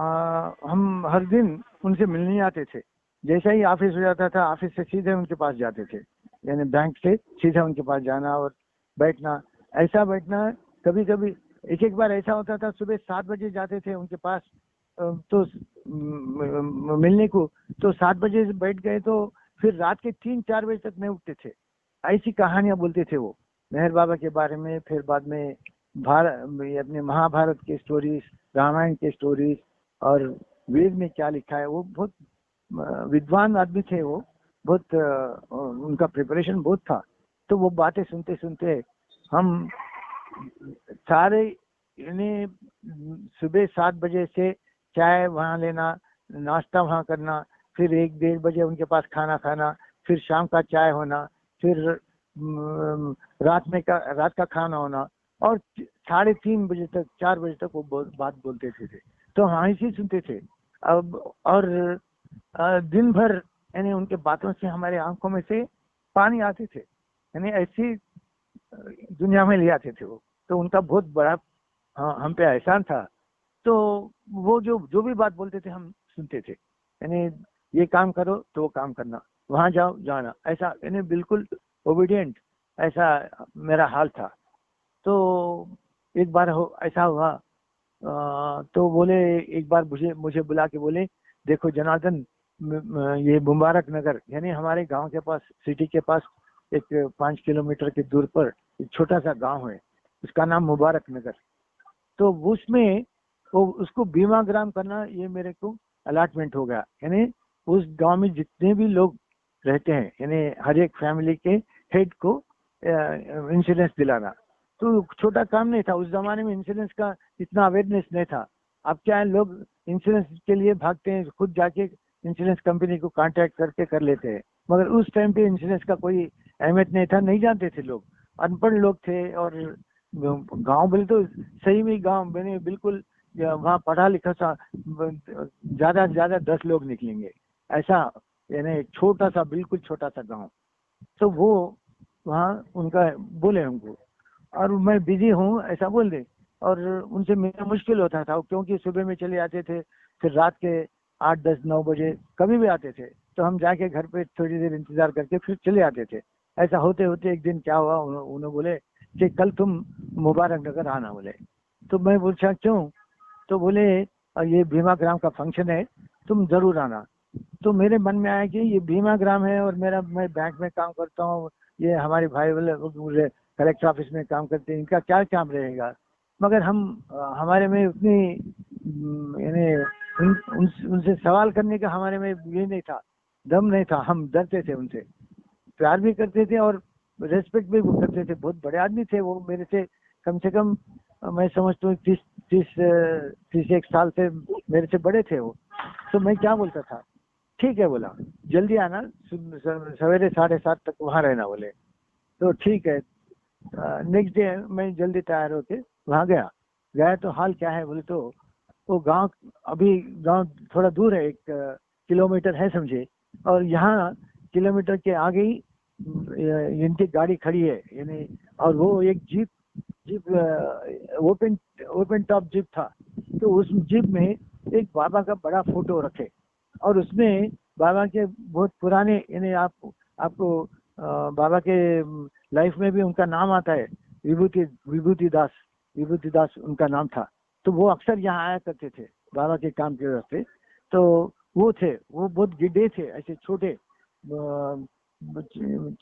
हम हर दिन उनसे मिलने आते थे। जैसा ही ऑफिस हो जाता था, ऑफिस से सीधे उनके पास जाते थे, यानी बैंक से सीधा उनके पास जाना और बैठना, ऐसा बैठना। कभी कभी एक एक बार ऐसा होता था, सुबह 7 बजे जाते थे उनके पास तो मिलने को, तो 7 बजे से बैठ गए तो फिर रात के 3-4 बजे तक नहीं उठते थे। ऐसी कहानियां बोलते थे वो मेहर बाबा के बारे में। फिर बाद में अपने महाभारत के स्टोरीज, रामायण के स्टोरीज और वेद में क्या लिखा है। वो बहुत विद्वान आदमी थे वो, बहुत उनका प्रिपरेशन बहुत था। तो वो बातें सुनते सुनते हम सारे, यानी सुबह 7 बजे से चाय वहाँ लेना, नाश्ता वहाँ करना, फिर 1-1:30 बजे उनके पास खाना खाना, फिर शाम का चाय होना, फिर रात का खाना होना, और 3:30 बजे तक 4 बजे तक वो बात बोलते थे। तो हम ऐसे सुनते थे। अब और दिन भर यानी उनके बातों से हमारे आंखों में से पानी आते थे, यानी ऐसी दुनिया में ले आते थे वो। तो उनका बहुत बड़ा हम पे एहसान था। तो वो जो जो भी बात बोलते थे हम सुनते थे, यानी ये काम करो तो वो काम करना, वहां जाओ जाना, ऐसा यानी बिल्कुल ओबीडियंट, ऐसा मेरा हाल था। तो एक बार ऐसा हुआ, तो बोले, एक बार मुझे मुझे बुला के बोले, देखो जनार्दन, ये मुबारक नगर यानी हमारे गांव के पास, सिटी के पास एक 5 किलोमीटर के दूर पर एक छोटा सा गांव है, उसका नाम मुबारक नगर। तो उसमें वो उसको बीमा ग्राम करना, ये मेरे को अलॉटमेंट हो गया। यानी उस गांव में जितने भी लोग रहते हैं, यानी हर एक फैमिली के हेड को इंश्योरेंस दिलाना। तो छोटा काम नहीं था, उस जमाने में इंश्योरेंस का इतना अवेयरनेस नहीं था। अब क्या है, लोग इंश्योरेंस के लिए भागते हैं, खुद जाके इंश्योरेंस कंपनी को कांटेक्ट करके कर लेते हैं। मगर उस टाइम पे इंश्योरेंस का कोई अहमियत नहीं था, नहीं जानते थे लोग, अनपढ़ लोग थे। और गांव बोले तो सही में गांव मैंने बिल्कुल, वहाँ पढ़ा लिखा सा ज्यादा से ज्यादा 10 लोग निकलेंगे, ऐसा यानी एक छोटा सा, बिल्कुल छोटा सा गांव। तो वो वहाँ उनका बोले हमको, और मैं बिजी हूँ ऐसा बोल दे। और उनसे मिलना मुश्किल होता था, क्योंकि सुबह में चले आते थे, फिर रात के 8-10-9 बजे कभी भी आते थे। तो हम जाके घर पे थोड़ी देर इंतजार करके फिर चले आते थे। ऐसा होते होते एक दिन क्या हुआ, उन्होंने बोले कि कल तुम मुबारक नगर आना बोले। तो मैं पूछा क्यों? तो बोले ये भीमा ग्राम का फंक्शन है, तुम जरूर आना। तो मेरे मन में आया कि ये भीमा ग्राम है और मैं बैंक में काम करता हूँ, ये हमारे भाई बोले कलेक्टर ऑफिस में काम करते हैं, इनका क्या काम रहेगा। मगर हमारे में उतनी यानी उनसे सवाल करने का हमारे में ये नहीं था, दम नहीं था। हम डरते थे उनसे, प्यार भी करते थे और रेस्पेक्ट भी करते थे। बहुत बड़े आदमी थे वो, मेरे से कम मैं समझता हूँ 30-31 साल से मेरे से बड़े थे वो। तो मैं क्या बोलता था, ठीक है बोला, जल्दी आना, सवेरे 7:30 तक वहाँ रहना बोले। तो ठीक है। नेक्स्ट डे मैं जल्दी तैयार होके वहाँ गया तो हाल क्या है बोले तो, वो गांव थोड़ा दूर है, 1 किलोमीटर है समझे। और यहाँ किलोमीटर के आगे ही इनकी गाड़ी खड़ी है, यानी। और वो एक jeep jeep open open top jeep था। तो उस जीप में एक बाबा का बड़ा फोटो रखे, और उसमें बाबा के बहुत पुराने, यानी आपको बाबा के लाइफ में भी उनका नाम आता है, विभूति दास उनका नाम था। तो वो अक्सर यहाँ आया करते थे बाबा के काम के वास्ते। तो वो बहुत गिड्डे थे, ऐसे छोटे,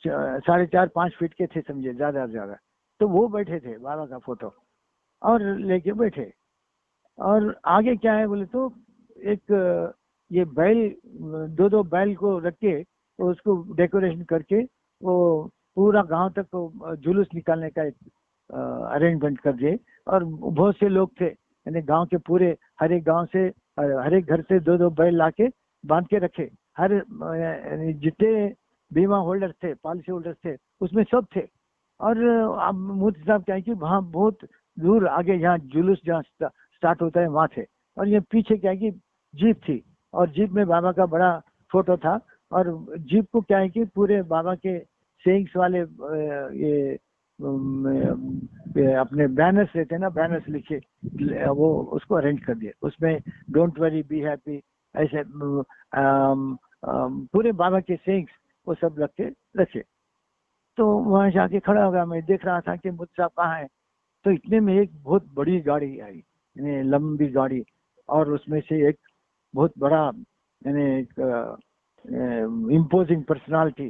4.5-5 फीट के थे समझे, ज्यादा से ज्यादा। तो वो बैठे थे बाबा का फोटो और लेके बैठे। और आगे क्या है बोले तो, एक ये बैल, 2-2 बैल को रख के उसको डेकोरेशन करके वो पूरा गांव तक जुलूस निकालने का एक अरेंजमेंट कर दिए। और बहुत से लोग थे, यानी गांव के पूरे, हर एक गांव से, हर एक घर से 2-2 बैल लाके बांध के रखे। हर जितने बीमा होल्डर थे, पॉलिसी होल्डर थे, उसमें सब थे। और अब मोदी साहब क्या है कि वहाँ बहुत दूर आगे, यहाँ जुलूस जहाँ स्टार्ट होता है वहाँ थे। और ये पीछे क्या है कि जीप थी, और जीप में बाबा का बड़ा फोटो था। और जीप को क्या है कि पूरे बाबा के सेइंग्स वाले ये अपने बैनर्स रहते हैं ना, बैनर्स लिखे, वो उसको अरेंज कर दिए, उसमें डोंट वरी बी हैप्पी, ऐसे पूरे बाबा के सेइंग्स वो सब रखे। तो वहां जाके खड़ा हो गया, मैं देख रहा था कि मुझ साहब कहाँ है। तो इतने में एक बहुत बड़ी गाड़ी आई, यानी लंबी गाड़ी, और उसमें से एक बहुत बड़ा, यानी एक इम्पोजिंग पर्सनालिटी,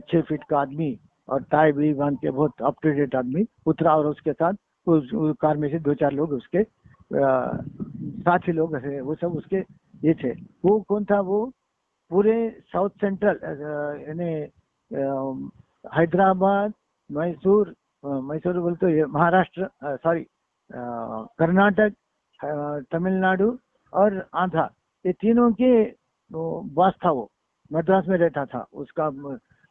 6 फीट का आदमी और टाई भी बांध के बहुत अप टू डेट आदमी उतरा, और उसके साथ उस कार में से 2-4 लोग उसके साथी लोग थे, वो सब उसके ये थे। वो कौन था? वो पूरे साउथ सेंट्रल, यानी हैदराबाद, मैसूर, मैसूर बोलते ये महाराष्ट्र, सॉरी कर्नाटक, तमिलनाडु और आंध्रा, ये तीनों के बॉस था। वो मद्रास में रहता था। उसका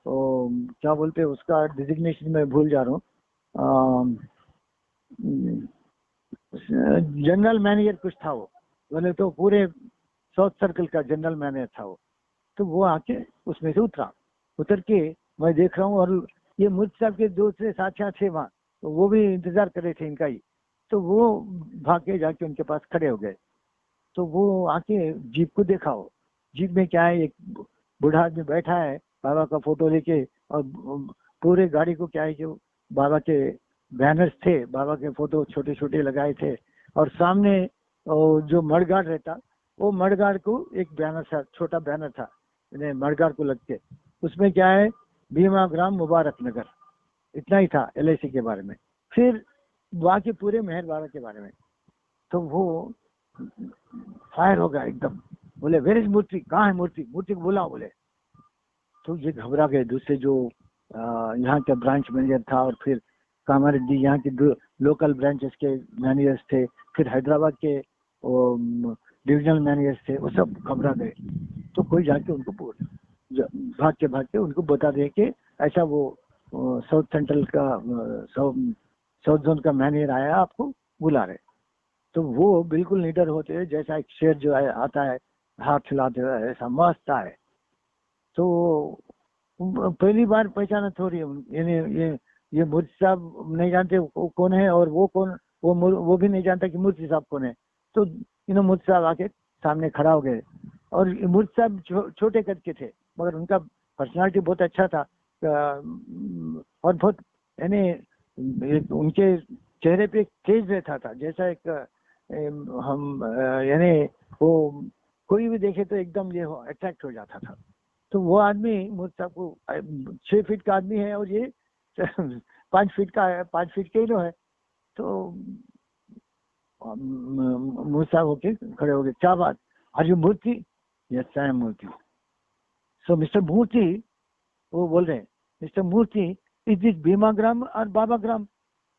क्या बोलते हैं उसका डिजिग्नेशन मैं भूल जा रहा हूँ, जनरल मैनेजर कुछ था वो, बोले तो पूरे साउथ सर्कल का जनरल मैनेजर था वो। तो वो आके उसमें से उतर के मैं देख रहा हूँ, और ये मुझ साहब के दूसरे साथियां थे वहाँ, तो वो भी इंतजार कर रहे थे इनका ही। तो वो भाग के जाके उनके पास खड़े हो गए। तो वो आके जीप को देखा, हो जीप में क्या है, एक बूढ़ा आदमी बैठा है बाबा का फोटो लेके, और पूरे गाड़ी को क्या है कि बाबा के बैनर्स थे, बाबा के फोटो छोटे छोटे लगाए थे, और सामने जो मडगार्ड रहता, वो मडगार्ड को एक बैनर था, छोटा बैनर था मडगार्ड को लग के, उसमें क्या है, भीमा ग्राम मुबारक नगर, इतना ही था LIC के बारे में। फिर बाकी पूरे मेहर बाबा के बारे में। तो वो फायर हो गया एकदम, बोले वेर इज मूर्ति, कहाँ है मूर्ति, मूर्ति को बुलाओ बोले। तो ये घबरा गए। दूसरे जो यहाँ के ब्रांच मैनेजर था, और फिर कामारेड्डी यहाँ के लोकल ब्रांचेस के मैनेजर्स थे, फिर हैदराबाद के डिविजनल मैनेजर्स थे, वो सब घबरा गए। तो कोई जाके उनको भाग के उनको बता दे कि ऐसा वो साउथ सेंट्रल का साउथ जोन का मैनेजर आया, आपको बुला रहे। तो वो बिल्कुल निडर होते हैं, जैसा एक शेर जो आता है हाथ हिलाते हुए, ऐसा मस्त है। तो पहली बार पहचाना थोड़ी, यानी ये मूर्ति साहब नहीं जानते वो कौन है, और वो कौन, वो भी नहीं जानता कि मूर्ति साहब कौन है। तो मूर्ति साहब आके सामने खड़ा हो गए। और मूर्ति साहब छोटे कद के थे, मगर उनका पर्सनालिटी बहुत अच्छा था, और बहुत यानी उनके चेहरे पे तेज रहता था, जैसा एक हम यानी वो कोई भी देखे तो एकदम ये अट्रैक्ट हो जाता था। तो वो आदमी मुझ साहब को 6 फीट का आदमी है, और ये 5 फीट का है, 5 फीट के ही है। तो मुझ साहब होके खड़े हो गए, क्या बात, are you Murthy? Yes I am Murthy. So mister Murthy, वो बोल रहे हैं, mister Murthy, is this Bhima Gram और बाबा ग्राम?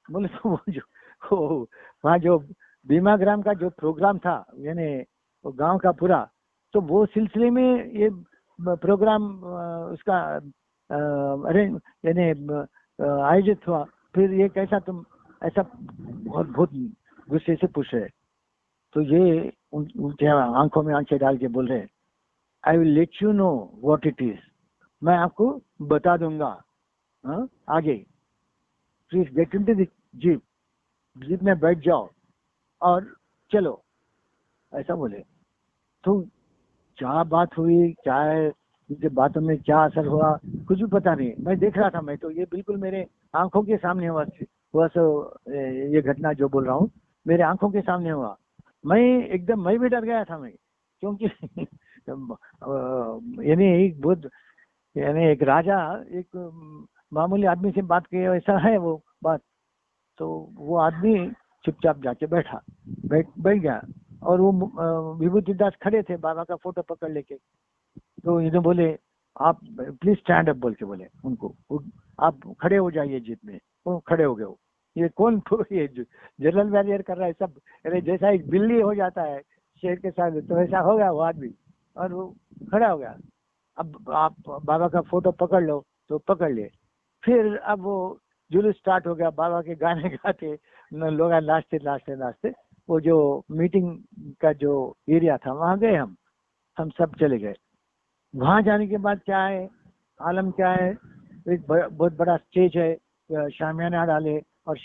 बोले तो वो जो वहाँ जो भीमा ग्राम का जो प्रोग्राम था, यानी वो गांव का पूरा, तो वो सिलसिले में ये प्रोग्राम उसका अरेंज यानी आयोजित हुआ। फिर ये कैसा, तुम ऐसा बहुत गुस्से से पूछ रहे। तो ये उनके आंखों में आंखें डाल के बोल रहे, I will let you know what it is, मैं आपको बता दूंगा आगे। Please get into the jeep, jeep में बैठ जाओ और चलो, ऐसा बोले। तो क्या बात हुई, क्या है उनके बातों में क्या असर हुआ, कुछ भी पता नहीं। मैं देख रहा था, मैं तो ये बिल्कुल मेरे आंखों के सामने हुआ ये घटना जो बोल रहा हूँ मेरे आंखों के सामने हुआ। मैं भी डर गया था, मैं, क्योंकि यानी एक बुद्ध, यानी एक राजा एक मामूली आदमी से बात किए, ऐसा है वो बात। तो वो आदमी चुपचाप जाके बैठ गया, और वो विभूति दास खड़े थे बाबा का फोटो पकड़ लेके। तो इन्हें बोले, आप प्लीज स्टैंड अप बोल के बोले उनको, आप खड़े हो जाइए जीप में। वो खड़े हो गए। वो ये कौन ये जनरल मैनेजर कर रहा है सब, अरे जैसा एक बिल्ली हो जाता है शेर के साथ, तो ऐसा हो गया वो आदमी, और वो खड़ा हो गया। अब आप बाबा का फोटो पकड़ लो, तो पकड़ लिए। फिर अब वो जुलूस स्टार्ट हो गया, बाबा के गाने गाते लोग नाचते। वो जो मीटिंग का जो एरिया था वहां गए, हम सब चले गए। वहां जाने के बाद क्या है, आलम क्या है, एक बहुत बड़ा स्टेज है, शामियाना डाले और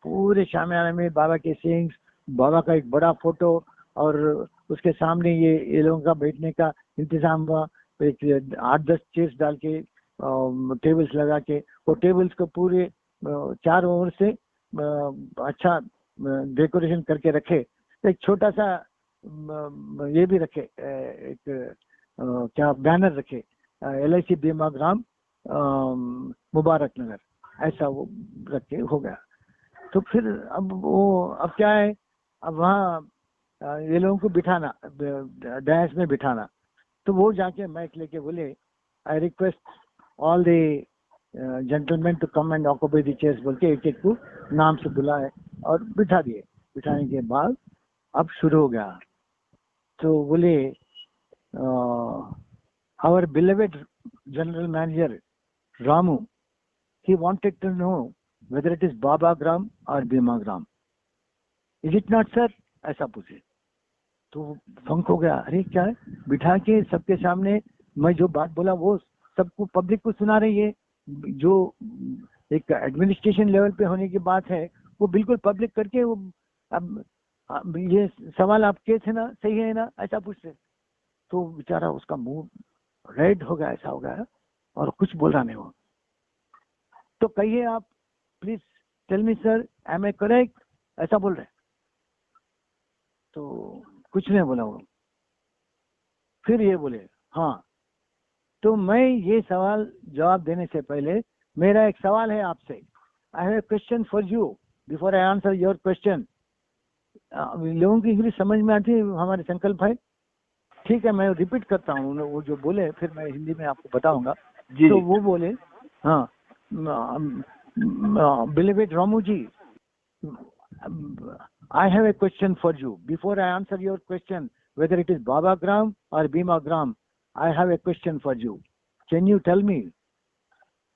पूरे शामियाना में बाबा के सेइंग्स, बाबा का एक बड़ा फोटो और उसके सामने ये लोगों का बैठने का इंतजाम हुआ। एक 8-10 चेयर्स डाल के टेबल्स लगा के वो टेबल्स को पूरे चारों ओर से अच्छा डेकोरेशन करके रखे। एक छोटा सा ये भी रखे, एक क्या बैनर रखे, LIC बीमा ग्राम मुबारक नगर, ऐसा वो रखे हो गया। तो फिर अब क्या है, अब वहाँ ये लोगों को बिठाना, डैश में बिठाना। तो वो जाके माइक लेके बोले, I request all the gentleman to come and occupy the chairs बोल के एक एक को नाम से बुलाए और बिठा दिए। बिठाने के बाद अब शुरू हो गया। तो बोले our beloved general manager Ramu, he wanted to know whether it is Baba Gram or Bhima Gram. Is it not sir? ऐसा पूछे। तो फंक हो गया, अरे क्या है, बिठा के सबके सामने मैं जो बात बोला वो सबको पब्लिक को सुना रही है। जो एक एडमिनिस्ट्रेशन लेवल पे होने की बात है वो बिल्कुल पब्लिक करके वो अब ये सवाल आपके थे ना, सही है ना, ऐसा पूछते। तो बेचारा उसका मुंह रेड हो गया, ऐसा हो गया और कुछ बोल रहा नहीं वो। तो कहिए आप, please tell me sir, am I correct, ऐसा बोल रहे। तो कुछ नहीं बोला वो। फिर ये बोले, हाँ तो मैं ये सवाल जवाब देने से पहले मेरा एक सवाल है आपसे। I have a question for you before I answer your question. लोगों की इंग्लिश समझ में आती है हमारे संकल्प भाई? ठीक है, मैं रिपीट करता हूँ वो जो बोले, फिर मैं हिंदी में आपको बताऊंगा। तो वो बोले, हाँ बिलीवेड रामू जी, I have a question for you. Before I answer your question, whether it is Baba Gram or Bhima Gram, I have a question for you. Can you tell me?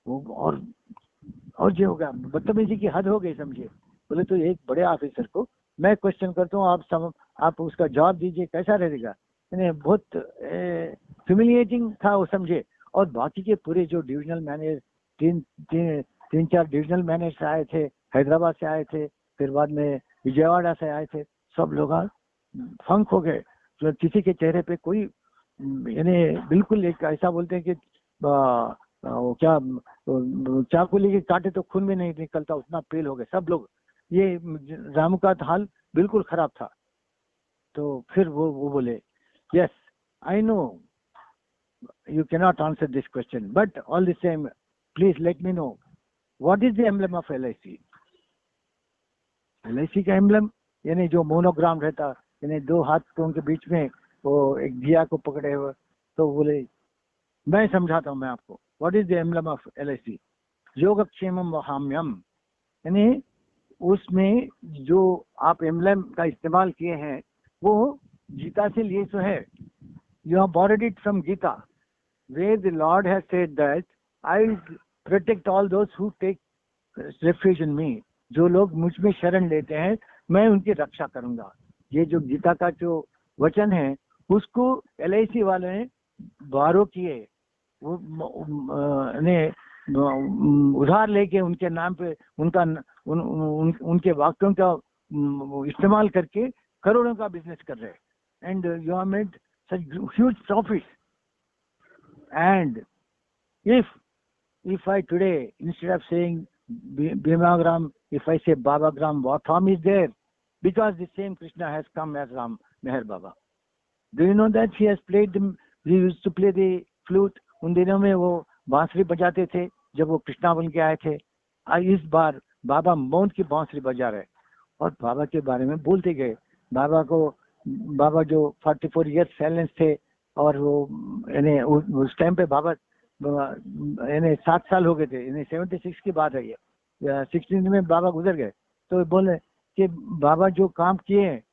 और जो होगा बदतमीजी की हद हो गई, समझिए। बोले तो एक बड़े ऑफिसर को मैं क्वेश्चन करता हूँ, आप उसका जवाब दीजिए, कैसा रहेगा? बहुत ह्यूमिलिएटिंग था वो, समझे। और बाकी के पूरे जो डिविजनल मैनेजर, तीन चार डिविजनल मैनेजर आए थे, हैदराबाद से आए थे, फिर बाद में विजयवाड़ा से आए थे, सब लोग फंक हो गए। तो किसी के चेहरे पे कोई यानी बिल्कुल एक ऐसा बोलते हैं कि क्या चाकू लेके काटे तो खून भी नहीं निकलता, उतना पेल हो गए सब लोग। ये रामू का हाल बिल्कुल खराब था। तो फिर वो बोले, yes I know you cannot answer this question, but all the same, please let me know what is the emblem of LIC. LIC का एम्बलम यानी जो मोनोग्राम रहता, यानी दो हाथों के बीच में वो एक दिया को पकड़े हुए। तो बोले, मैं समझाता हूँ मैं आपको, what is the emblem of LIC? योगक्षेमम वहाम्यम, यानी उसमें जो आप एम्बलम का इस्तेमाल किए हैं वो गीता से लिए तो है। You have borrowed it from Gita, where the Lord has said that I will protect all those who take refuge in me. जो लोग मुझ में शरण लेते हैं मैं उनकी रक्षा करूंगा। ये जो गीता का जो वचन है उसको LIC वाले ने बारो किए, वो उधार लेके उनके नाम पे उनके वाक्यों का इस्तेमाल करके करोड़ों का बिजनेस कर रहे हैं। And you have made such huge profits. And if I today, instead of saying Bhima Gram, if I say Baba Gram, what harm is there? Because the same Krishna has come as Ram Meher Baba. Do you know that he used to play the flute? उन दिनों में वो बांसुरी बजाते थे जब वो कृष्णा बन के आए थे। इस बार बाबा मौन की बांसुरी बजा रहे और बाबा के बारे में बोलते गए। बाबा जो 44 ईयर्स साइलेंस थे और वो यानी उस टाइम पे बाबा यानी 7 साल हो गए थे, यानी 76 की बात है, ये 16 में बाबा गुजर गए। तो बोले कि बाबा जो काम किए हैं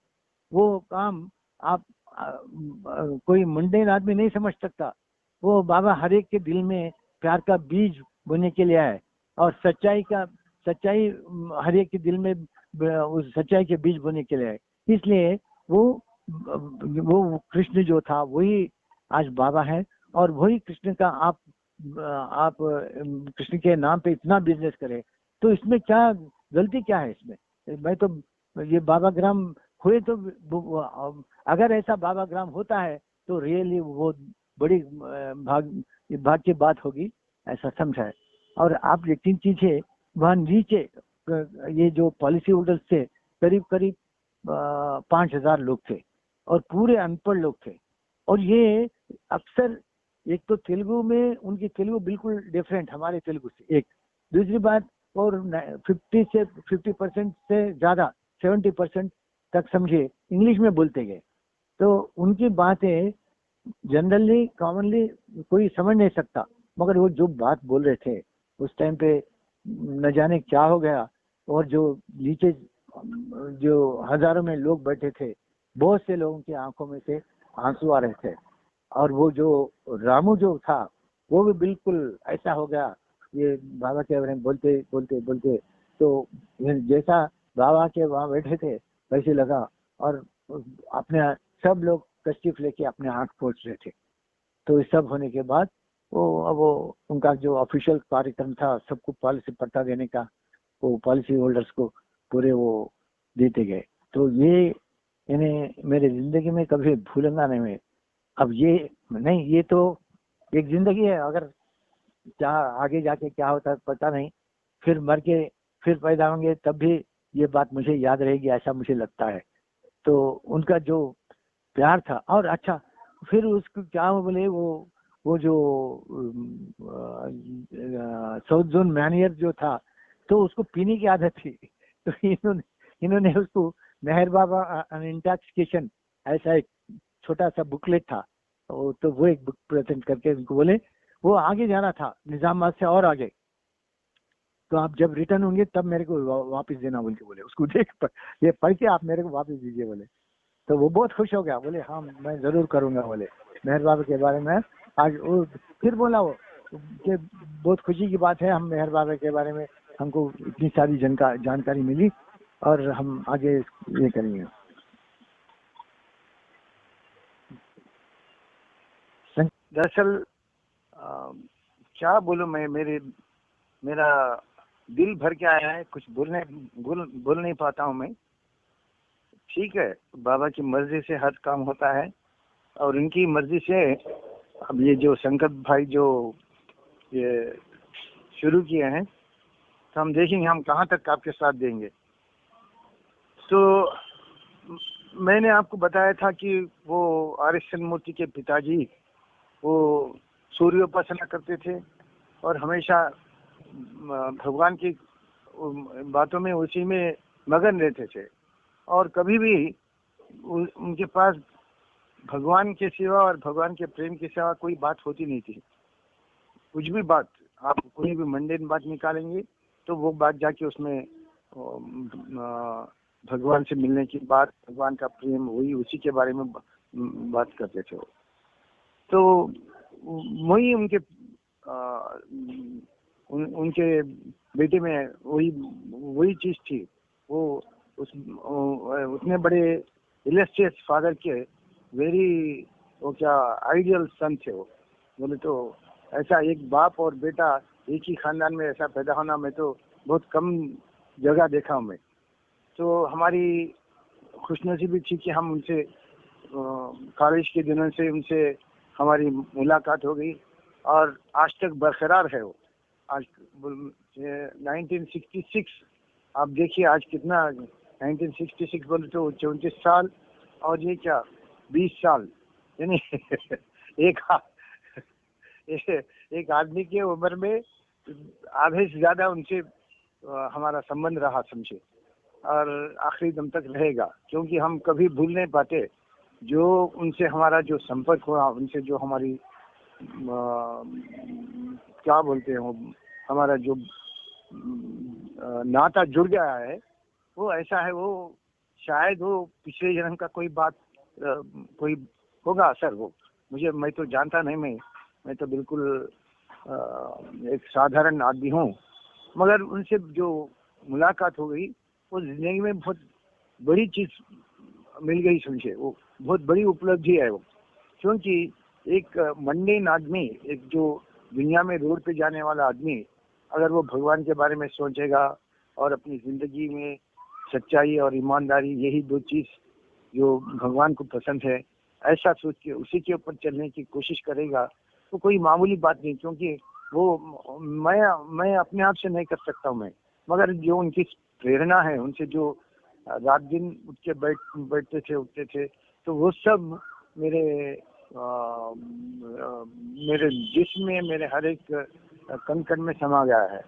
वो काम आप कोई मुंडेन आदमी नहीं समझ सकता। वो बाबा हर एक के दिल में प्यार का बीज बोने के लिए आए और सच्चाई हर एक के दिल में उस सच्चाई के बीज बोने के लिए आए। इसलिए वो कृष्ण जो था वही आज बाबा है और वही कृष्ण का आप कृष्ण के नाम पे इतना बिजनेस करें, तो इसमें क्या गलती क्या है इसमें? मैं तो ये बाबा ग्राम हुए तो अगर ऐसा बाबा ग्राम होता है तो रियली वो बड़ी भाग की बात होगी, ऐसा समझा है। और आप यकीन कीजिए वहाँ नीचे ये जो पॉलिसी होल्डर्स थे करीब करीब 5,000 लोग थे और पूरे अनपढ़ लोग थे। और ये अक्सर एक तो तेलुगु में उनकी तेलुगु बिल्कुल डिफरेंट हमारे तेलुगु से, एक दूसरी बात, और 50% से ज्यादा 70% तक समझे इंग्लिश में बोलते गए। तो उनकी बातें जनरली कॉमनली कोई समझ नहीं सकता, मगर वो जो बात बोल रहे थे उस टाइम पे न जाने क्या हो गया। और जो नीचे जो हजारों में लोग बैठे थे, बहुत से लोगों की आंखों में से आंसू आ रहे थे। और वो जो रामू जो था वो भी बिल्कुल ऐसा हो गया, ये बाबा के बारे में बोलते बोलते बोलते तो जैसा बाबा के वहाँ बैठे थे वैसे लगा। और अपने सब लोग कश्तीफ लेके अपने आंख पोंछ रहे थे। तो इस सब होने के बाद वो उनका जो ऑफिशियल कार्यक्रम था सबको पॉलिसी पट्टा देने का, वो पॉलिसी होल्डर्स को पूरे वो देते गए। तो ये इन्हें मेरे जिंदगी में कभी भूलूंगा नहीं मैं। अब ये नहीं, ये तो एक जिंदगी है, अगर क्या आगे जाके क्या होता है पता नहीं, फिर मर के फिर पैदा होंगे तब भी ये बात मुझे याद रहेगी, ऐसा मुझे लगता है। तो उनका जो प्यार था। और अच्छा, फिर उसको क्या बोले, वो जो साउथ जोन मैनियर जो था, तो उसको पीने की आदत थी। तो इन्होंने उसको मेहर बाबा एन इंटॉक्सिकेशन ऐसा एक छोटा सा बुकलेट था, तो वो एक बुक प्रेजेंट करके उनको बोले वो आगे जाना था निजामाबाद से और आगे, तो आप जब रिटर्न होंगे तब मेरे को वापस देना बोल के बोले। उसको देख ये पढ़ के आप मेरे को वापस दीजिए बोले। तो वो बहुत खुश हो गया, बोले हाँ मैं जरूर करूंगा बोले मेहर बाबा के बारे में। आज वो फिर बोला वो कि बहुत खुशी की बात है, हम मेहर बाबा के बारे में हमको इतनी सारी जानकारी मिली और हम आगे ये करेंगे। दरअसल क्या बोलूं मैं, मेरा दिल भर के आया है, कुछ बोल नहीं पाता हूं मैं। ठीक है, बाबा की मर्जी से हर काम होता है और इनकी मर्जी से अब ये जो संकट भाई जो ये शुरू किए हैं, तो हम देखेंगे हम कहाँ तक आपके साथ देंगे। तो मैंने आपको बताया था कि वो आर.एस. मूर्ति के पिताजी वो सूर्योपासना करते थे और हमेशा भगवान की बातों में उसी में मगन रहते थे और कभी भी उनके पास भगवान के सिवा और भगवान के प्रेम के सिवा कोई बात होती नहीं थी। कुछ भी बात, आप कोई भी मंडेन बात निकालेंगे तो वो बात जाके उसमें भगवान से मिलने की बात, भगवान का प्रेम, वही उसी के बारे में बात करते थे। तो वही उनके बेटे में वही चीज थी। वो उतने बड़े इलस्ट्रियस फादर के वेरी वो क्या आइडियल सन थे वो। बोले तो ऐसा एक बाप और बेटा एक ही खानदान में ऐसा पैदा होना मैं तो बहुत कम जगह देखा हूँ मैं। तो हमारी खुशनसीबी थी कि हम उनसे कॉलेज के दिनों से उनसे हमारी मुलाकात हो गई और आज तक बरकरार है वो। आज 1966 आप देखिए आज कितना, 1966 बोले तो 34 साल और ये क्या 20 साल, यानी एक आदमी के उम्र में आधे से ज्यादा उनसे हमारा संबंध रहा समझे, और आखिरी दम तक रहेगा, क्योंकि हम कभी भूल नहीं पाते जो उनसे हमारा जो संपर्क हुआ, उनसे जो हमारी क्या बोलते हैं हमारा जो नाता जुड़ गया है वो ऐसा है। वो शायद वो पिछले जन्म का कोई बात कोई होगा सर, वो मैं तो जानता नहीं। मैं तो बिल्कुल एक साधारण आदमी हूँ, मगर उनसे जो मुलाकात हो गई वो जिंदगी में बहुत बड़ी चीज मिल गई समझे। वो बहुत बड़ी उपलब्धि है वो, क्योंकि एक मंडेन आदमी, एक जो दुनिया में रोड पे जाने वाला आदमी, अगर वो भगवान के बारे में सोचेगा और अपनी जिंदगी में सच्चाई और ईमानदारी, यही दो चीज जो भगवान को पसंद है, ऐसा सोच के उसी के ऊपर चलने की कोशिश करेगा, तो कोई मामूली बात नहीं। क्योंकि वो मैं अपने आप से नहीं कर सकता हूँ मैं, मगर जो उनकी प्रेरणा है, उनसे जो रात दिन उठ के बैठते थे, उठते थे, तो वो सब मेरे जिस्म में, मेरे हर एक कण कण में समा गया है।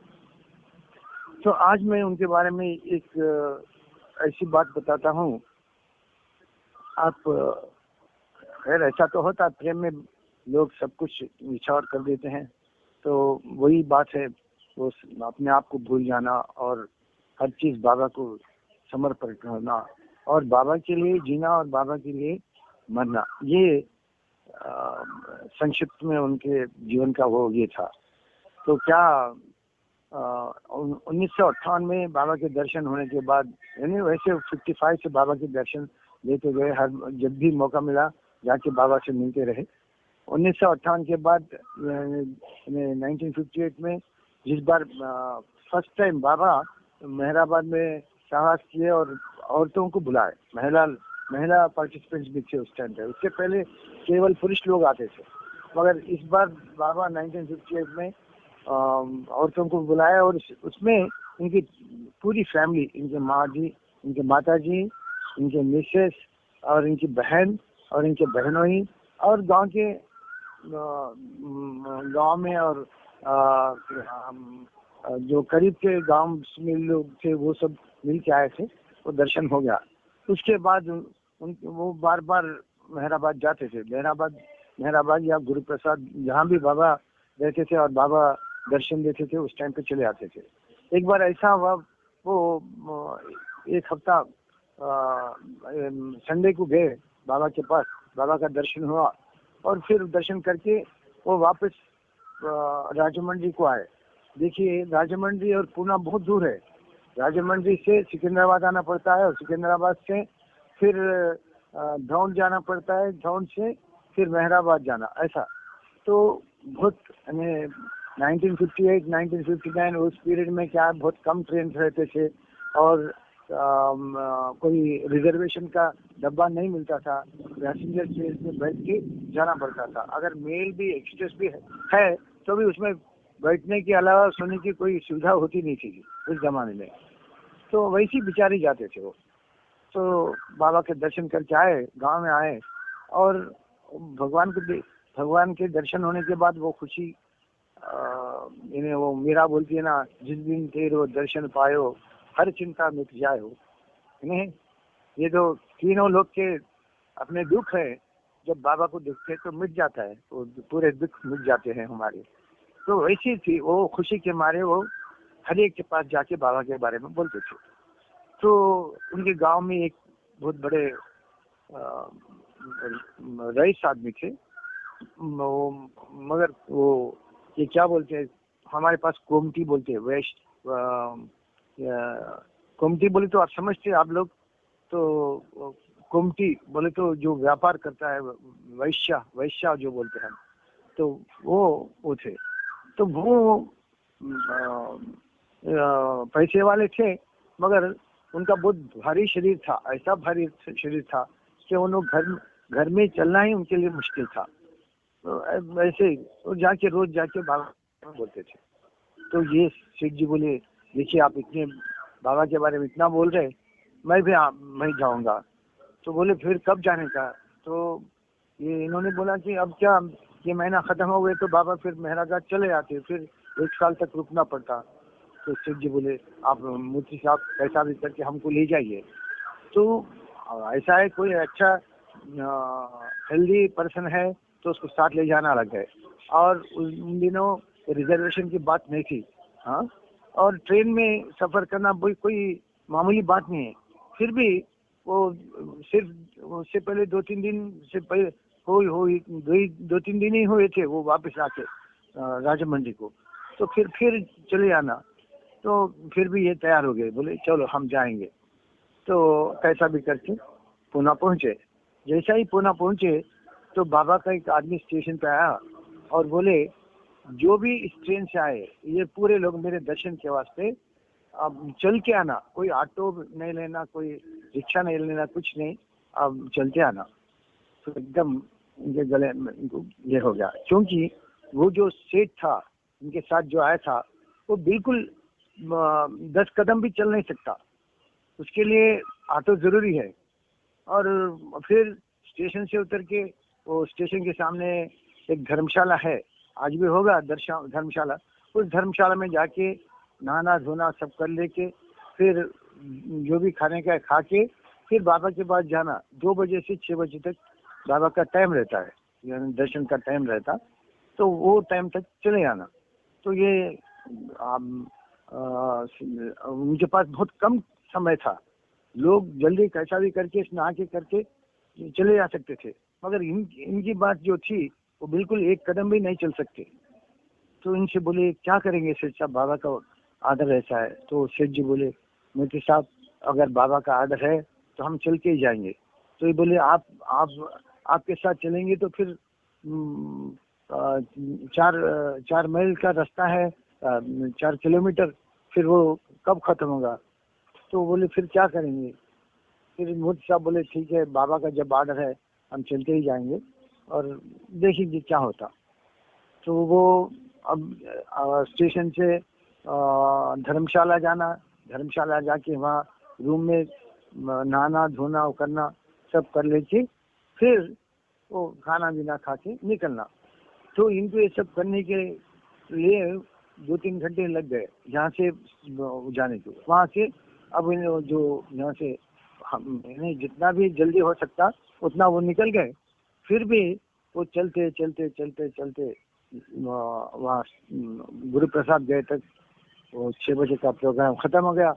तो आज मैं उनके बारे में एक ऐसी बात बताता हूँ। आप खैर ऐसा तो होता, प्रेम में लोग सब कुछ निछावर कर देते हैं, तो वही बात है, वो अपने आप को भूल जाना और हर चीज बाबा को समर्पण करना और बाबा के लिए जीना और बाबा के लिए मरना, ये संक्षिप्त में उनके जीवन का वो ये था। तो क्या 1958 में बाबा के दर्शन होने के बाद, यानी वैसे 55 से बाबा के दर्शन लेते गए, हर जब भी मौका मिला जाके बाबा से मिलते रहे। 1958 के बाद 1958 में जिस बार फर्स्ट टाइम बाबा मेहराबाद में साहस किए और औरतों को बुलाए, महिला पार्टिसिपेंट्स भी थे उस टाइम पे। उससे पहले केवल पुरुष लोग आते थे, मगर इस बार बाबा 1958 में औरतों को बुलाया और उसमें इनकी पूरी फैमिली, इनके माँ जी, इनके माता जी, इनके मिसेस और इनकी बहन और इनके बहनोई और गांव में और जो करीब के गांव में लोग थे वो सब मिल के आए थे, वो दर्शन हो गया। उसके बाद वो बार बार मेहराबाद जाते थे, मेहराबाद या गुरु प्रसाद, जहाँ भी बाबा रहते थे और बाबा दर्शन देते थे उस टाइम पे चले आते थे। एक बार ऐसा हुआ, वो एक हफ्ता संडे को गए बाबा के पास, बाबा का दर्शन हुआ और फिर दर्शन करके वो वापस राजमंड्री को आए। देखिए राजमंड्री और पूना बहुत दूर है, राजमंड्री से सिकंदराबाद आना पड़ता है और सिकंदराबाद से फिर धौंड जाना पड़ता है, धौंड से फिर मेहराबाद जाना, ऐसा। तो बहुत 1958, 1959 उस पीरियड में क्या बहुत कम ट्रेन रहते थे और कोई रिजर्वेशन का डब्बा नहीं मिलता था, पैसेंजर ट्रेन में बैठ के जाना पड़ता था। अगर मेल भी एक्सप्रेस भी है तो भी उसमें बैठने के अलावा सोने की कोई सुविधा होती नहीं थी उस जमाने में। तो वैसे ही बेचारे जाते थे वो। तो बाबा के दर्शन करके आए, गांव में आए और भगवान के दर्शन होने के बाद वो खुशी, इन्हें वो मीरा बोलती है ना, जिस दिन तेरो दर्शन पायो हर चिंता मिट जाए। इन्हें ये जो तीनों लोग के अपने दुख है, जब बाबा को देखते तो मिट जाता है, वो पूरे दुख मिट जाते हैं हमारे। तो वैसी थी वो, खुशी के मारे वो हर एक के पास जाके बाबा के बारे में बोलते थे। तो उनके गांव में एक बहुत बड़े रईस आदमी थे, मगर वो ये क्या बोलते हैं, हमारे पास कोमटी बोलते हैं, कोमटी बोले तो आप समझते हैं आप लोग, तो कोमटी बोले तो जो व्यापार करता है, वैश्या जो बोलते हैं, तो वो थे। तो वो पैसे वाले थे, मगर उनका बहुत भारी शरीर था, ऐसा भारी शरीर था कि उन्होंने घर में चलना ही उनके लिए मुश्किल था। तो ऐसे वो रोज जाके बाबा बोलते थे। तो ये सेठ जी बोले, देखिए आप इतने बाबा के बारे में इतना बोल रहे, मैं जाऊंगा। तो बोले फिर कब जाने का? तो ये इन्होंने बोला कि अब क्या, ये महीना खत्म हो गए तो बाबा फिर मेहराबाद चले आते, फिर 1 साल तक रुकना पड़ता। तो सेठ जी बोले, आप मूर्ति साहब पैसा भी करके हमको ले जाइए। तो ऐसा है, कोई अच्छा हेल्दी पर्सन है तो उसको साथ ले जाना अलग है, और उन दिनों रिजर्वेशन की बात नहीं थी। हाँ, और ट्रेन में सफर करना कोई मामूली बात नहीं है। फिर भी वो सिर्फ उससे पहले 2-3 दिन से पहले दो तीन दिन ही हुए थे वो वापस आके राजमंड्री को। तो फिर चले आना। तो फिर भी ये तैयार हो गए, बोले चलो हम जाएंगे। तो कैसा भी करके पूना पहुंचे। जैसा ही पूना पहुंचे तो बाबा का एक आदमी स्टेशन पे आया और बोले, जो भी इस ट्रेन से आए ये पूरे लोग मेरे दर्शन के वास्ते अब चल के आना, कोई ऑटो नहीं लेना, कोई रिक्शा नहीं लेना, कुछ नहीं, अब चलते आना। तो एकदम उनके गले में इनको ये हो गया, क्योंकि वो जो सेठ था उनके साथ जो आया था वो बिल्कुल 10 कदम भी चल नहीं सकता, उसके लिए ऑटो जरूरी है। और फिर स्टेशन से उतर के वो स्टेशन के सामने एक धर्मशाला है, आज भी होगा धर्मशाला, उस धर्मशाला में जाके नहाना धोना सब कर लेके फिर जो भी खाने का है खा के फिर बाबा के पास जाना। 2 बजे से 6 बजे तक बाबा का टाइम रहता है, यानी दर्शन का टाइम रहता, तो वो टाइम तक चले आना। तो ये उनके पास बहुत कम समय था, लोग जल्दी कैसा भी करके नहा के करके चले जा सकते थे, मगर इनकी बात जो थी वो बिल्कुल एक कदम भी नहीं चल सकते। तो इनसे बोले क्या करेंगे सेठ साहब, बाबा का आर्डर ऐसा है। तो सेठ जी बोले मोती साहब अगर बाबा का आर्डर है तो हम चल के ही जाएंगे। तो ये बोले आप आपके साथ चलेंगे तो फिर 4 मील का रास्ता है, 4 किलोमीटर, फिर वो कब खत्म होगा। तो बोले फिर क्या करेंगे। फिर मोती साहब बोले ठीक है, बाबा का जब आर्डर है हम चलते ही जाएंगे और देखेंगे क्या होता। तो वो अब स्टेशन से धर्मशाला जाना, धर्मशाला जाके वहाँ रूम में नहाना धोना करना सब कर लेके फिर वो खाना पीना खा के निकलना। तो इनको ये सब करने के लिए 2-3 घंटे लग गए यहाँ से जाने को। वहाँ से अब जो यहाँ से हम जितना भी जल्दी हो सकता उतना वो निकल गए, फिर भी वो चलते चलते चलते चलते वहाँ गुरु प्रसाद गए तक वो 6 बजे का प्रोग्राम खत्म हो गया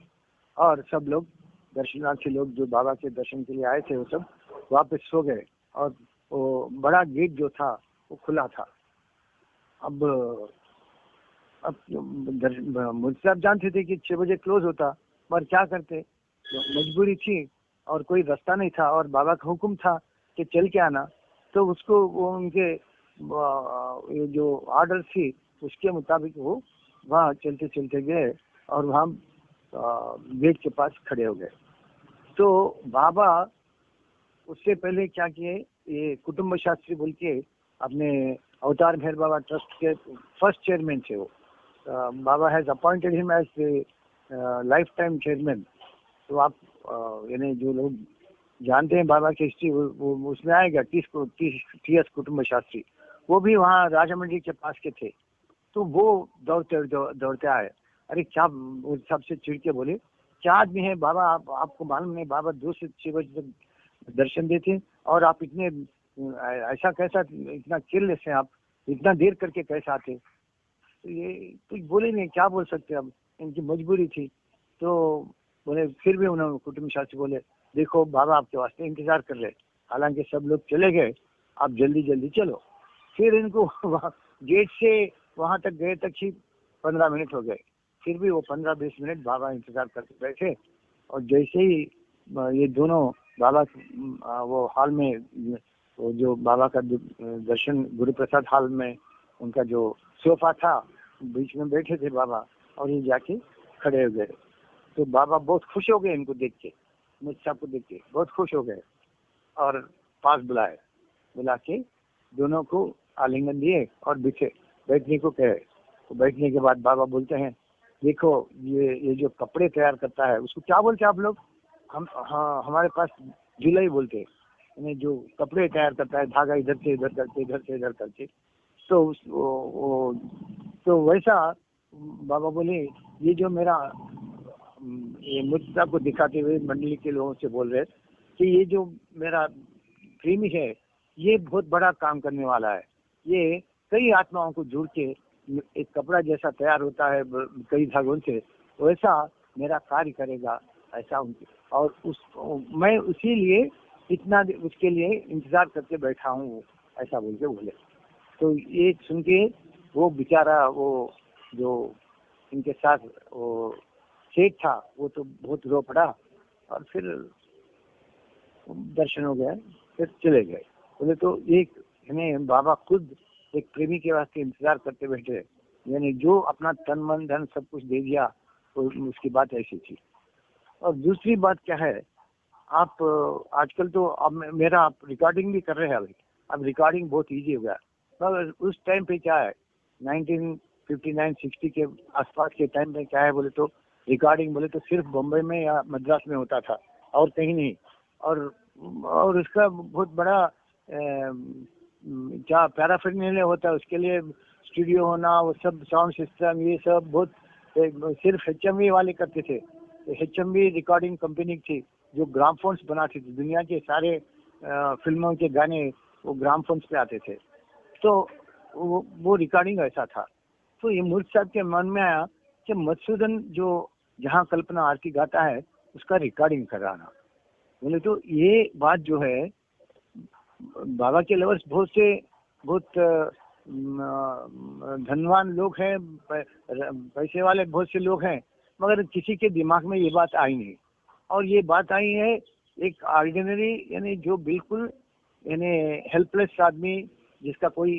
और सब लोग दर्शनार्थी लोग जो बाबा के दर्शन के लिए आए थे वो सब वापस सो गए और वो बड़ा गेट जो था वो खुला था। अब मुझसे साहब जानते थे कि 6 बजे क्लोज होता, पर क्या करते, मजबूरी थी और कोई रास्ता नहीं था और बाबा का हुक्म था कि चल के आना। तो उसको वो उनके जो ऑर्डर थी उसके मुताबिक वो वहाँ चलते चलते गए और वहाँ गेट के पास खड़े हो गए। तो बाबा उससे पहले क्या किए, ये कुटुंब शास्त्री बोल के अपने अवतार मेहर बाबा ट्रस्ट के फर्स्ट चेयरमैन थे वो। Baba has appointed him as lifetime chairman. तो आप यानी जो लोग जानते हैं बाबा की हिस्ट्री वो उसमें आएगा टी.एस. कुटुंब शास्त्री, वो भी वहाँ राजामंडी के पास के थे। तो वो दौड़ते आए, अरे क्या, वो सबसे चिढ़ के बोले क्या आदमी है बाबा, आपको मालूम नहीं बाबा 2 से 6 बजे तक दर्शन देते और आप इतने ऐसा कैसा इतना केयरलेस हैं, आप इतना देर करके कैसे आते। तो ये कुछ बोले नहीं, क्या बोल सकते, अब इनकी मजबूरी थी। तो बोले फिर भी उन्होंने कुटुंब शास्त्री बोले देखो बाबा आपके वास्ते इंतजार कर रहे, हालांकि सब लोग चले गए, आप जल्दी जल्दी चलो। फिर इनको गेट से वहां तक गए तक ही 15 मिनट हो गए, फिर भी वो 15-20 मिनट बाबा इंतजार करके बैठे। और जैसे ही ये दोनों बाबा वो हॉल में, वो जो बाबा का दर्शन गुरु प्रसाद हॉल में उनका जो सोफा था बीच में बैठे थे बाबा, और ये जाके खड़े हो गए। तो बाबा बहुत खुश हो गए इनको देख के, मुझ साहब को देख के बहुत खुश हो गए और पास बुलाए, बुला के दोनों को आलिंगन दिए और बैठने को कहे। तो बैठने के बाद बाबा बोलते हैं देखो ये जो कपड़े तैयार करता है उसको क्या बोलते हैं आप लोग, हम हाँ हमारे पास जुलाई बोलते हैं, यानी जो कपड़े तैयार करता है, धागा इधर से इधर करके इधर से इधर करके। तो तो वैसा बाबा बोले ये जो मेरा ये मुद्दा को दिखाते हुए मंडली के लोगों से बोल रहे कि ये जो मेरा प्रेमी है ये बहुत बड़ा काम करने वाला है, ये कई आत्माओं को जोड़ के एक कपड़ा जैसा तैयार होता है कई धागों से, वैसा मेरा कार्य करेगा ऐसा उनके। और मैं उसी लिए इतना उसके लिए इंतजार करके बैठा हूँ ऐसा बोल के बोले। तो ये सुन के वो बेचारा वो जो इनके साथ वो सेठ था वो तो बहुत रो पड़ा और फिर दर्शन हो गया, फिर चले गए। बोले तो एक हमें बाबा खुद एक प्रेमी के वास्ते इंतजार करते बैठे, यानी जो अपना तन मन धन सब कुछ दे दिया, तो उसकी बात ऐसी थी। और दूसरी बात क्या है, आप आजकल तो अब मेरा आप रिकॉर्डिंग भी कर रहे हैं अभी, अब रिकॉर्डिंग बहुत इजी हो गया। मगर उस टाइम पे क्या है, 1959-60 के आसपास के टाइम में क्या है बोले तो, रिकॉर्डिंग बोले तो सिर्फ बम्बई में या मद्रास में होता था और कहीं नहीं। और उसका बहुत बड़ा क्या पैराफिरनालिया होता है, उसके लिए स्टूडियो होना, वो सब साउंड सिस्टम, ये सब बहुत सिर्फ HMV वाले करते थे। HMV रिकॉर्डिंग कंपनी थी जो ग्रामफोन्स बनाती थी, दुनिया के सारे फिल्मों के गाने वो ग्रामफोन्स पे आते थे। तो वो रिकॉर्डिंग ऐसा था। तो ये मूर्ख साहब के मन में आया कि मधुसूदन जो जहाँ कल्पना आरती गाता है उसका रिकॉर्डिंग कराना। बोले तो ये बात जो है, बाबा के लवर्स बहुत धनवान लोग हैं, पैसे वाले बहुत से लोग हैं, मगर किसी के दिमाग में ये बात आई नहीं। और ये बात आई है एक ऑर्डिनरी, यानी जो बिल्कुल यानी हेल्पलेस आदमी, जिसका कोई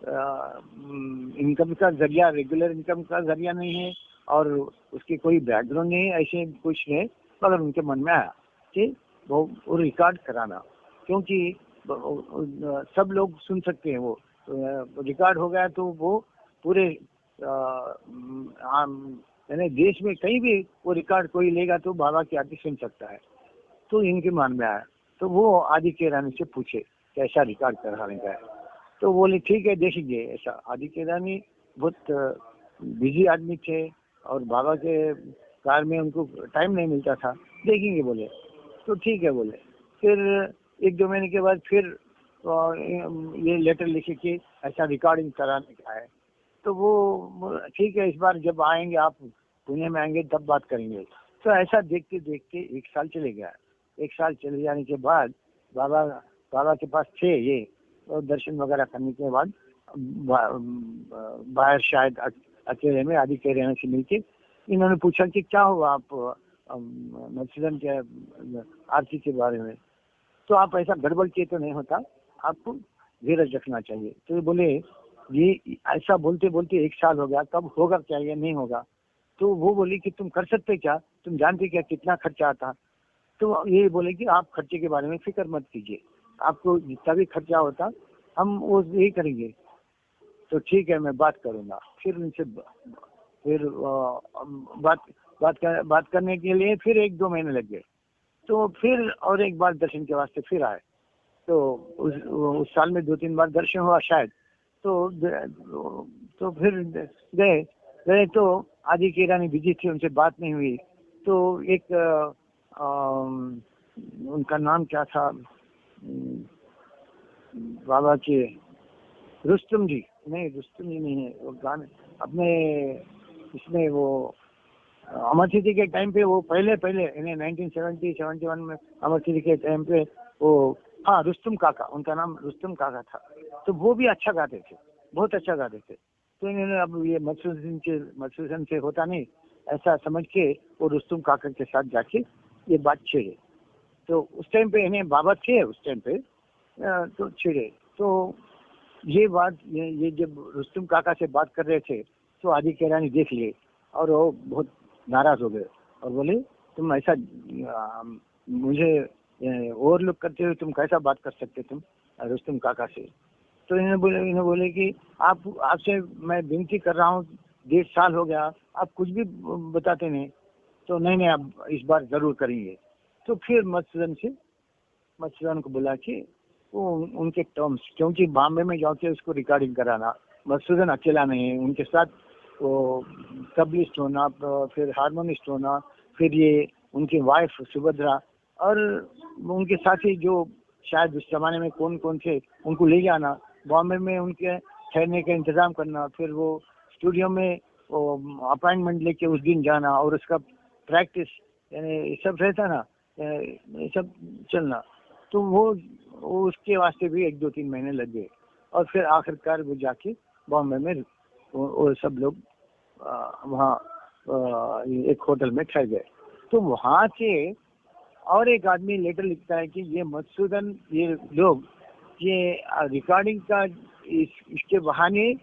इनकम का जरिया, रेगुलर इनकम का जरिया नहीं है और उसकी कोई बैकग्राउंड नहीं है, ऐसे कुछ नहीं, मगर उनके मन में आया कि वो रिकॉर्ड कराना, क्योंकि सब लोग सुन सकते हैं। वो रिकॉर्ड हो गया तो वो पूरे यानी देश में कहीं भी वो रिकॉर्ड कोई लेगा तो बाबा की आरती सुन सकता है। तो इनके मन में आया, तो वो आदि के रानी से पूछे कैसा रिकॉर्ड कराने का है। तो बोले ठीक है देखेंगे। ऐसा आदि के रानी बहुत बिजी आदमी थे और बाबा के कार में उनको टाइम नहीं मिलता था, देखेंगे बोले। तो ठीक है बोले। फिर 1-2 महीने के बाद फिर ये लेटर लिखे कि ऐसा रिकॉर्डिंग कराने का है। तो वो ठीक है, इस बार जब आएंगे आप पुणे में आएंगे तब बात करेंगे। तो ऐसा देखते देखते 1 साल चले गया। 1 साल चले जाने के बाद बाबा के पास थे ये, और दर्शन वगैरह करने के बाद बाहर शायद अकेले में आदि के रहने से मिलके इन्होंने पूछा कि क्या हुआ आप मधुसूदन के आरती के बारे में। तो आप ऐसा गड़बड़ किए तो नहीं होता, आपको धीरज रखना चाहिए। तो ये बोले ये ऐसा बोलते बोलते 1 साल हो गया, कब होगा क्या, ये नहीं होगा। तो वो बोली कि तुम कर सकते क्या, तुम जानते क्या कितना खर्चा आता। तो ये बोले कि आप खर्चे के बारे में फिक्र मत कीजिए, आपको जितना भी खर्चा होता हम वो यही करेंगे। तो ठीक है, मैं बात करूंगा। फिर उनसे फिर बात करने के लिए फिर 1-2 महीने लग गए। तो फिर और एक बार दर्शन के वास्ते फिर आए। तो उस साल में 2-3 बार दर्शन हुआ शायद। तो फिर गए तो आदि की रानी बिजी थी, उनसे बात नहीं हुई। तो एक उनका नाम क्या था बाबा के, रुस्तम जी नहीं है, वो गाने अपने इसमें वो अमर सिद्धि के टाइम पे, वो पहले 1970-71 में अमर सिद्धि के टाइम पे वो, हाँ रुस्तम काका, उनका नाम रुस्तम काका था। तो वो भी अच्छा गाते थे, बहुत अच्छा गाते थे। तो इन्होंने अब ये मधुसूदन से होता नहीं ऐसा समझ के वो रुस्तम काका के साथ जाके ये बात छेड़े। तो उस टाइम पे इन्हें बाबा थे उस टाइम पे, तो छेड़े। तो ये बात ये जब रुस्तम काका से बात कर रहे थे तो आदि के रानी देख लिए और वो बहुत नाराज हो गए और बोले तुम ऐसा मुझे ओवरलुक करते हुए तुम कैसा बात कर सकते तुम रुस्तम काका से। तो इन्हें बोले कि आपसे मैं विनती कर रहा हूँ, 1.5 साल हो गया, आप कुछ भी बताते नहीं। तो नहीं आप इस बार जरूर करेंगे। तो फिर मधुसूदन को बुला के वो उनके टर्म्स, क्योंकि बॉम्बे में जाके उसको रिकॉर्डिंग कराना, मधुसूदन अकेला नहीं है, उनके साथ वो तबलिस्ट होना, फिर हारमोनिस्ट होना, फिर ये उनकी वाइफ सुभद्रा और उनके साथी जो शायद उस जमाने में कौन थे उनको ले जाना, बॉम्बे में उनके ठहरने का इंतजाम करना, फिर वो स्टूडियो में अपॉइंटमेंट लेके उस दिन जाना और उसका प्रैक्टिस, यानी सब रहता ना, ये सब चलना। तो वो उसके वास्ते भी 1-2-3 महीने लग गए और फिर आखिरकार वो जाके बॉम्बे में वो सब लोग वहाँ एक होटल में ठहर गए। तो वहाँ से और एक आदमी लेटर लिखता है कि ये मधुसूदन, ये लोग ये रिकॉर्डिंग का इसके बहाने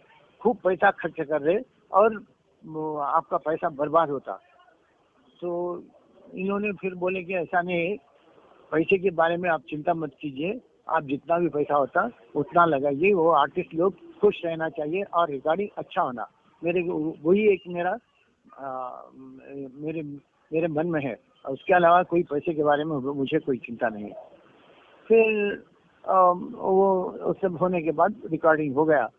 खूब पैसा खर्च कर रहे और आपका पैसा बर्बाद होता। तो इन्होंने फिर बोले कि ऐसा नहीं, पैसे के बारे में आप चिंता मत कीजिए, आप जितना भी पैसा होता उतना लगाइए, वो आर्टिस्ट लोग खुश रहना चाहिए और रिकॉर्डिंग अच्छा होना, मेरे वही एक मेरे मन में है। उसके अलावा कोई पैसे के बारे में मुझे कोई चिंता नहीं है। फिर वो सब होने के बाद रिकॉर्डिंग हो गया।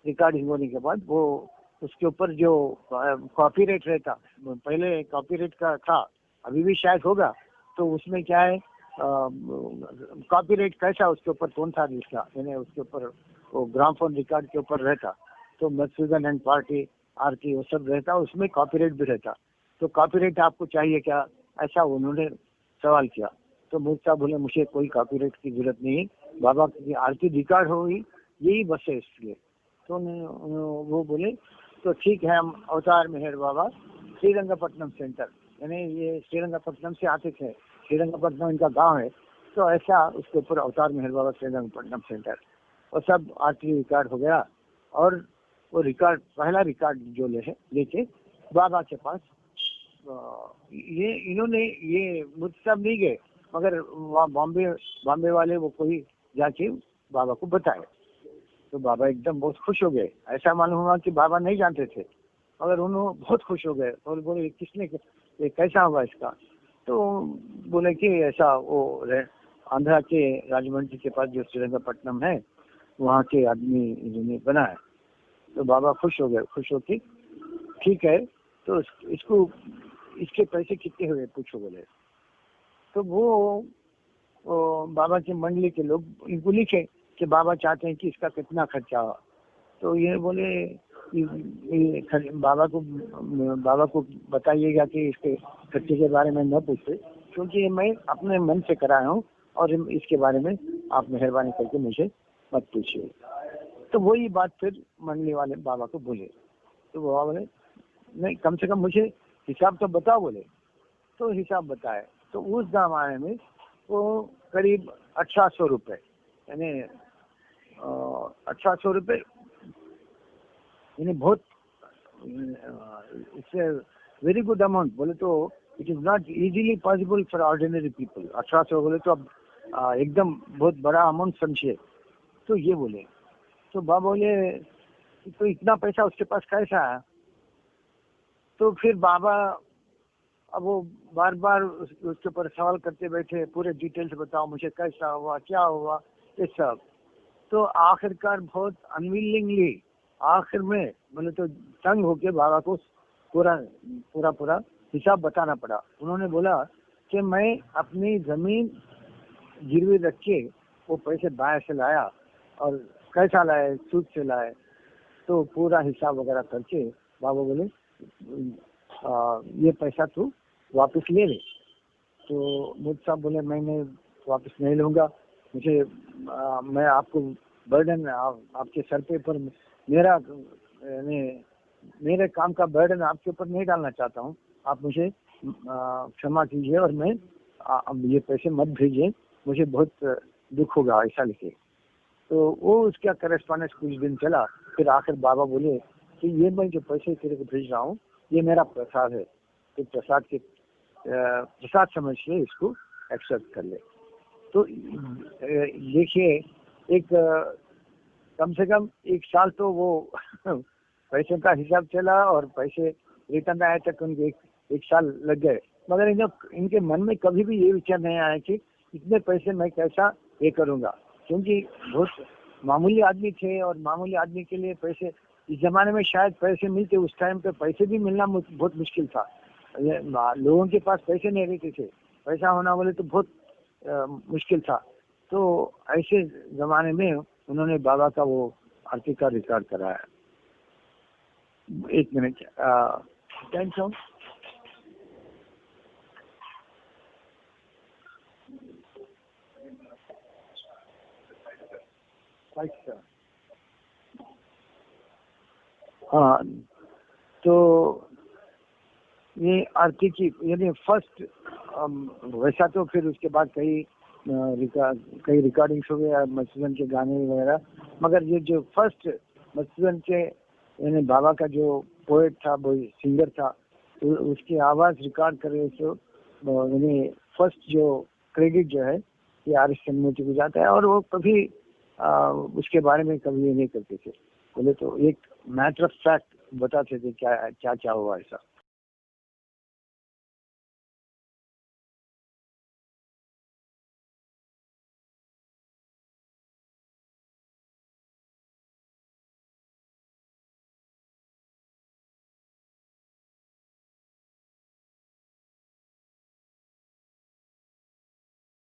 रिकॉर्डिंग होने के बाद वो उसके ऊपर जो कॉपीराइट रहता, पहले कॉपीराइट का था, अभी भी शायद होगा, तो उसमें क्या है, कॉपीराइट कैसा उसके ऊपर कौन सा लिखा, यानी उसके ऊपर वो ग्रामोफोन रिकॉर्ड के ऊपर रहता, तो मधुसूदन एंड पार्टी आरती वो सब रहता, उसमें कॉपीराइट भी रहता। तो कॉपीराइट आपको चाहिए क्या, ऐसा उन्होंने सवाल किया। तो मुझसे बोले मुझे कोई कॉपीराइट की जरूरत नहीं, बाबा की आरती रिकॉर्ड होगी यही बस है इसलिए। तो वो बोले तो ठीक है, हम अवतार मेहर बाबा श्रीरंगपट्टनम सेंटर, यानी ये श्रीरंगपट्टनम से आते थे, श्रीरंगपट्टनम इनका गांव है, तो ऐसा उसके ऊपर अवतार मेहर बाबा श्रीरंगपट्टनम सेंटर, और सब आरती रिकॉर्ड हो गया। और वो रिकॉर्ड पहला रिकॉर्ड जो लेके बाबा के पास, ये इन्होंने ये मुझसे नहीं गए, मगर वहाँ बॉम्बे वाले वो कोई जाके बाबा को बताए। तो बाबा एकदम बहुत खुश हो गए, ऐसा मालूम हुआ कि बाबा नहीं जानते थे, मगर उन्होंने बहुत खुश हो गए और बोले किसने ये कैसा हुआ इसका। तो बोले कि ऐसा वो आंध्रा के राजमंड्री के पास जो श्रीरंगपट्टनम है वहाँ के आदमी इन्होंने बनाया। तो बाबा खुश हो गए, खुश होके ठीक है तो इसको इसके पैसे कितने हुए पूछो बोले। तो वो बाबा की मंडली के लोग इनको लिखे कि बाबा चाहते हैं कि इसका कितना खर्चा हुआ। तो ये बोले बाबा को बताइएगा कि इसके खर्चे के बारे में न पूछे, क्योंकि मैं अपने मन से कराया हूँ और इसके बारे में आप मेहरबानी करके मुझे मत पूछिए। तो वही बात फिर मंडली वाले बाबा को बोले। तो बाबा बोले नहीं, कम से कम मुझे हिसाब तो बताओ बोले। तो हिसाब बताए, तो उस जमाने में वो करीब 1800 रुपये, यानी 1800 रुपये, यानी बहुत, it's a very good amount. बोले तो it is not easily possible for ordinary people. 1800 बोले तो अब एकदम बहुत बड़ा अमाउंट समझिए। तो ये बोले, तो बाबा बोले तो इतना पैसा उसके पास कैसा है। तो फिर बाबा अब वो बार बार उसके ऊपर सवाल करते बैठे, पूरे डिटेल से बताओ मुझे कैसा हुआ, क्या हुआ, ये सब। तो आखिरकार बहुत अनविलिंगली आखिर में बोले तो तंग होके बाबा को पूरा हिसाब बताना पड़ा। उन्होंने बोला कि मैं अपनी जमीन गिरवी रख के वो पैसे बाहर से लाया, और कैसा लाए, सूद से लाए। तो पूरा हिसाब वगैरह करके बाबा बोले ये पैसा तू वापस ले ले। तो मुझसे बोले मैंने वापस नहीं लूँगा, मुझे मैं आपको बर्डन आपके सर पे पर मेरा मेरे काम का बर्डन आपके ऊपर नहीं डालना चाहता हूँ। आप मुझे क्षमा कीजिए और मैं ये पैसे मत भेजिए, मुझे बहुत दुख होगा ऐसा लिखे। तो वो उसका करस्पॉन्डेंस कुछ दिन चला। फिर आखिर बाबा बोले कि ये मैं जो पैसे तेरे को भेज रहा हूँ ये मेरा प्रसाद है, तो प्रसाद समझ के इसको एक्सेप्ट कर ले। तो देखिए एक कम से कम 1 साल तो वो पैसों का हिसाब चला और पैसे रिटर्न आए तक उनके एक साल लग गए। मगर इनके मन में कभी भी ये विचार नहीं आया कि इतने पैसे मैं कैसा ये करूँगा, क्योंकि बहुत मामूली आदमी थे और मामूली आदमी के लिए पैसे, इस जमाने में शायद पैसे मिलते, उस टाइम पे पैसे भी मिलना बहुत मुश्किल था। लोगों के पास पैसे नहीं रहते थे, पैसा होना बोले तो बहुत मुश्किल था। तो ऐसे जमाने में उन्होंने बाबा का वो आरती का रिकॉर्ड कराया। 1 मिनट टेंशन। हाँ, तो ये आरती की यानी फर्स्ट, वैसा तो फिर उसके बाद कई रिकॉर्डिंग्स हो गए मधुसूदन के गाने वगैरह, मगर ये जो फर्स्ट मधुसूदन के यानी बाबा का जो पोएट था, वो सिंगर था, तो उसकी आवाज रिकॉर्ड करे तो यानी फर्स्ट जो क्रेडिट जो है ये आर एस शनमूर्ति को जाता है। और वो कभी उसके बारे में कभी ये नहीं करते थे, बोले तो एक मैटर ऑफ फैक्ट बताते थे क्या क्या क्या हुआ ऐसा।